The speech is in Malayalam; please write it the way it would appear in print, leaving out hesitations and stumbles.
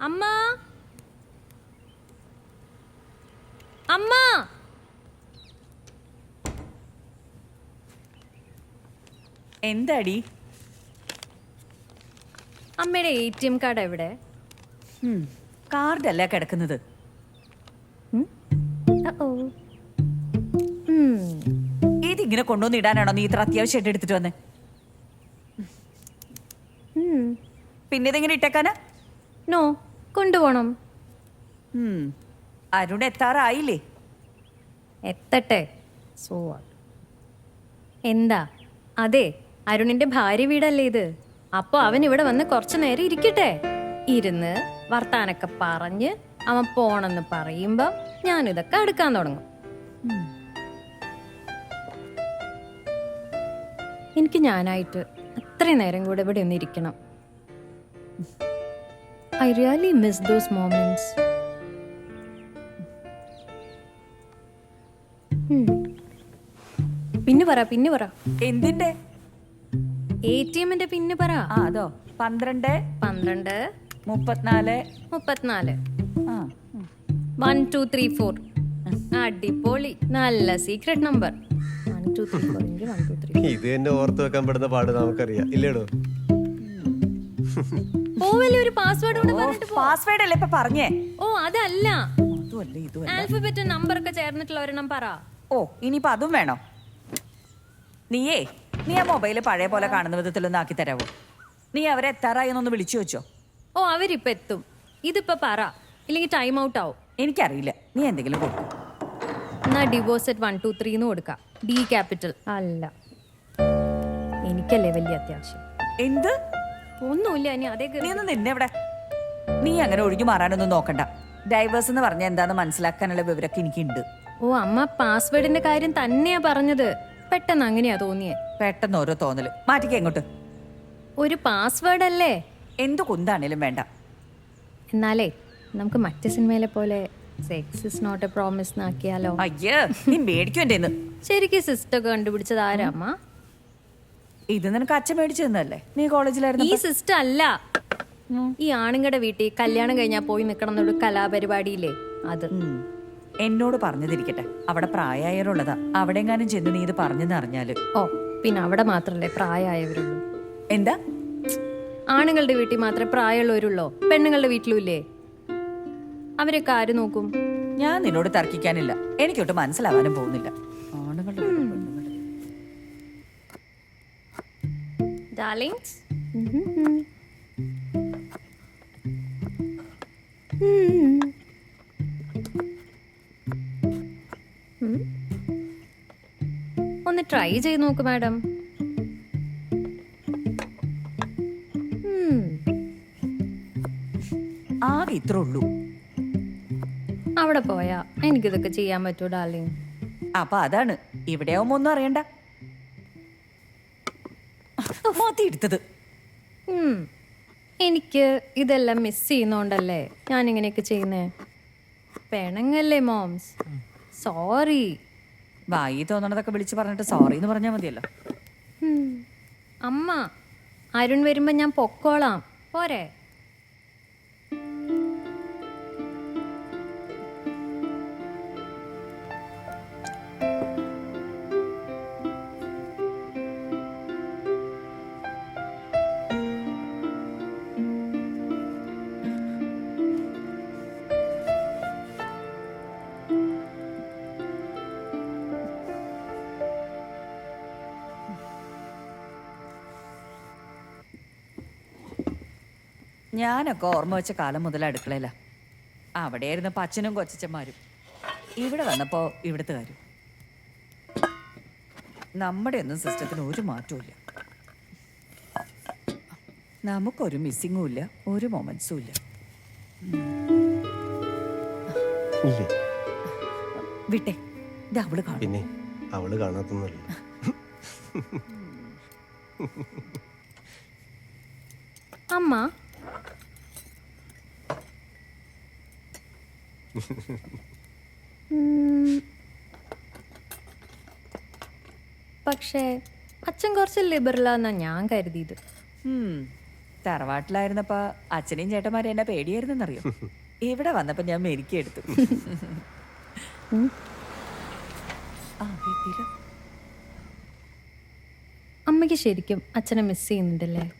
അമ്മ അമ്മ എന്താടി? അമ്മയുടെ ATM കാർഡ് എവിടെ? കാർഡല്ല കിടക്കുന്നത്. ഇതിങ്ങനെ കൊണ്ടുവന്ന് ഇടാനാണോ നീ ഇത്ര അത്യാവശ്യമായിട്ട് എടുത്തിട്ട് വന്നേ? പിന്നെ ഇതെങ്ങനെ ഇട്ടേക്കാനാ? നോ, കൊണ്ടുപോണം. അരുൺ എത്താറായില്ലേ? എത്തട്ടെ. സോ എന്താ? അതെ, അരുണിന്റെ ഭാര്യ വീടല്ലേ ഇത്. അപ്പൊ അവൻ ഇവിടെ വന്ന് കുറച്ചു നേരം ഇരിക്കട്ടെ. ഇരുന്ന് വർത്താനൊക്കെ പറഞ്ഞ് അവൻ പോണെന്ന് പറയുമ്പോ ഞാൻ ഇതൊക്കെ അടുക്കാൻ തുടങ്ങും. എനിക്ക് ഞാനായിട്ട് അത്രയും നേരം കൂടെ ഇവിടെ ഒന്ന് ഇരിക്കണം. I really miss those moments. പിന്നെ പറ. എന്തിന്റെ? ATMന്റെ പിന്ന് പറ. അതോ 12 12 34 34 1 2 3 4. അടിപൊളി, നല്ല സീക്രട്ട് നമ്പർ. 1 2 3 4 1 2 3. ഇത് തന്നെ ഓർത്ത് വെക്കാൻ പെടുന്ന പാട് നമുക്കറിയാം, ഇല്ലേടോ? പോവല്ലേ, ഒരു പാസ്വേഡ് കൂടെ പറഞ്ഞിട്ട് പോ. പാസ്വേഡ് അല്ലേ ഇപ്പൊ പറഞ്ഞേ? ഓ അതല്ല, അതുമല്ല ഇതുമല്ല. ആൽഫബറ്റ് നമ്പർ ഒക്കെ ചേർന്നിട്ടുള്ള ഒരെണ്ണം പറ. ഓ ഇനിയിപ്പോ അതും വേണോ? നീ ആ മൊബൈല് പഴയ പോലെ കാണുന്ന വിധത്തിലൊന്നും ആക്കി തരാവോ? നീ അവരെ എത്താറായി എന്നൊന്ന് വിളിച്ചു വെച്ചോ? ഓ അവരിപ്പ എത്തും. ഇതിപ്പോ പറ, ഇല്ലെങ്കിൽ ടൈം ഔട്ട് ആവും. എനിക്കറിയില്ല, നീ എന്തെങ്കിലും കൊടുക്കും. എന്നാ ഡിവോഴ്സ് 1 2 3 എന്ന് കൊടുക്കാം. D ക്യാപിറ്റൽ അല്ല, എനിക്കല്ലേ വലിയ അത്യാവശ്യം. എന്ത്? ഒന്നുമില്ല, ഇനി അതേ നീ ഒന്ന് നിന്നെവിടെ. നീ അങ്ങനെ ഒഴിഞ്ഞു മാറാനൊന്നും നോക്കണ്ട. ഡൈവേഴ്സ് എന്ന് പറഞ്ഞാൽ എന്താന്ന് മനസ്സിലാക്കാനുള്ള വിവരമൊക്കെ എനിക്കുണ്ട്. ഓ അമ്മ പാസ്വേഡിന്റെ കാര്യം തന്നെയാ പറഞ്ഞത്. പെട്ടെന്ന് അങ്ങനെയാ തോന്നിയേ. പെട്ടെന്ന് ഓരോ തോന്നല്. മാറ്റിക്ക എങ്ങോട്ട്. ഒരു പാസ്വേഡ് അല്ലേ? എന്ത് കുന്താണേലും വേണ്ട. എന്നാലേ നമുക്ക് മറ്റു സിനിമയിലെ പോലെ sex is not a promise ആക്കിയാലോ? അയ്യേ, നീ മേടിക്കും എന്റെ. ശരിക്കും സിസ്റ്റർ കണ്ടുപിടിച്ചത് ആരാ അമ്മ? ഇത് നിനക്ക് അച്ഛൻ മേടിച്ചു തന്നല്ലേ? നീ കോളേജിലായിരുന്നു. ഈ സിസ്റ്റർ അല്ല, ഈ ആണുങ്ങളുടെ വീട്ടിൽ കല്യാണം കഴിഞ്ഞാൽ പോയി നിക്കണം എന്നൊരു കലാപരിപാടിയില്ലേ, അത്. എന്നോട് പറഞ്ഞതിരിക്കട്ടെ, അവിടെ പ്രായമായവരുള്ളതാ. അവിടെ എങ്ങാനും ചെന്ന് നീ ഇത് പറഞ്ഞെന്ന് അറിഞ്ഞാല്. ഓ പിന്നെ അവിടെ മാത്രല്ലേ പ്രായമായവരുള്ളൂ? എന്താ? ആണുങ്ങളുടെ വീട്ടിൽ മാത്രമേ പ്രായമുള്ളവരുള്ളോ? പെണ്ണുങ്ങളുടെ വീട്ടിലും ഇല്ലേ? അവരൊക്കെ ആര് നോക്കും? ഞാൻ നിന്നോട് തർക്കിക്കാനില്ല, എനിക്കൊട്ട് മനസ്സിലാവാനും പോകുന്നില്ല. ആണുങ്ങളുടെ ഡാർലിങ്സ്, ഒന്ന് ട്രൈ ചെയ്ത് നോക്ക് മാഡം. ആകെ ഇത്ര ഉള്ളൂ. അവിടെ പോയാ എനിക്കിതൊക്കെ ചെയ്യാൻ പറ്റൂ ഡാർലിങ്. അപ്പൊ അതാണ്, ഇവിടെ ആവുമ്പോ ഒന്നും അറിയണ്ട. മാറ്റി എടുത്തത്. എനിക്ക് ഇതെല്ലാം മിസ് ചെയ്യുന്നോണ്ടല്ലേ ഞാൻ ഇങ്ങനെയൊക്കെ ചെയ്യുന്നേ. പെണങ്ങല്ലേ മോംസ്, സോറി. വായി തോന്നണതൊക്കെ വിളിച്ചു പറഞ്ഞിട്ട് സോറി എന്ന് പറഞ്ഞാൽ മതിയല്ലോ. അമ്മ, അരുൺ വരുമ്പോ ഞാൻ പൊക്കോളാം, പോരെ? ഞാനൊക്കെ ഓർമ്മ വെച്ച കാലം മുതൽ അടുക്കളയില. അവിടെയായിരുന്നപ്പോ അച്ഛനും കൊച്ചന്മാരും. ഇവിടെ വന്നപ്പോ ഇവിടുത്തെ കാര്യം. നമ്മുടെ ഒന്നും സിസ്റ്റത്തിന് ഒരു മാറ്റവും ഇല്ല. നമുക്കൊരു മിസ്സിങ്ങും ഇല്ല, ഒരു മൊമെന്റ്സും ഇല്ല. വിട്ടെ, ഇത് അവള് കാണും. പിന്നെ അവള് കാണാത്തൊന്നുമല്ല. അമ്മ, പക്ഷേ അച്ഛൻ കുറച്ച് ലിബറലാന്നാ ഞാൻ കരുതിയത്. തറവാട്ടിലായിരുന്നപ്പോ അച്ഛനെയും ചേട്ടന്മാരെയും എന്നെ പേടിയായിരുന്നെന്നറിയോ? ഇവിടെ വന്നപ്പോ ഞാൻ മെരുക്കിയെടുത്തു. ആ, എത്തിയില്ലോ. അമ്മയ്ക്ക് ശരിക്കും അച്ഛനെ മിസ് ചെയ്യുന്നുണ്ടല്ലേ?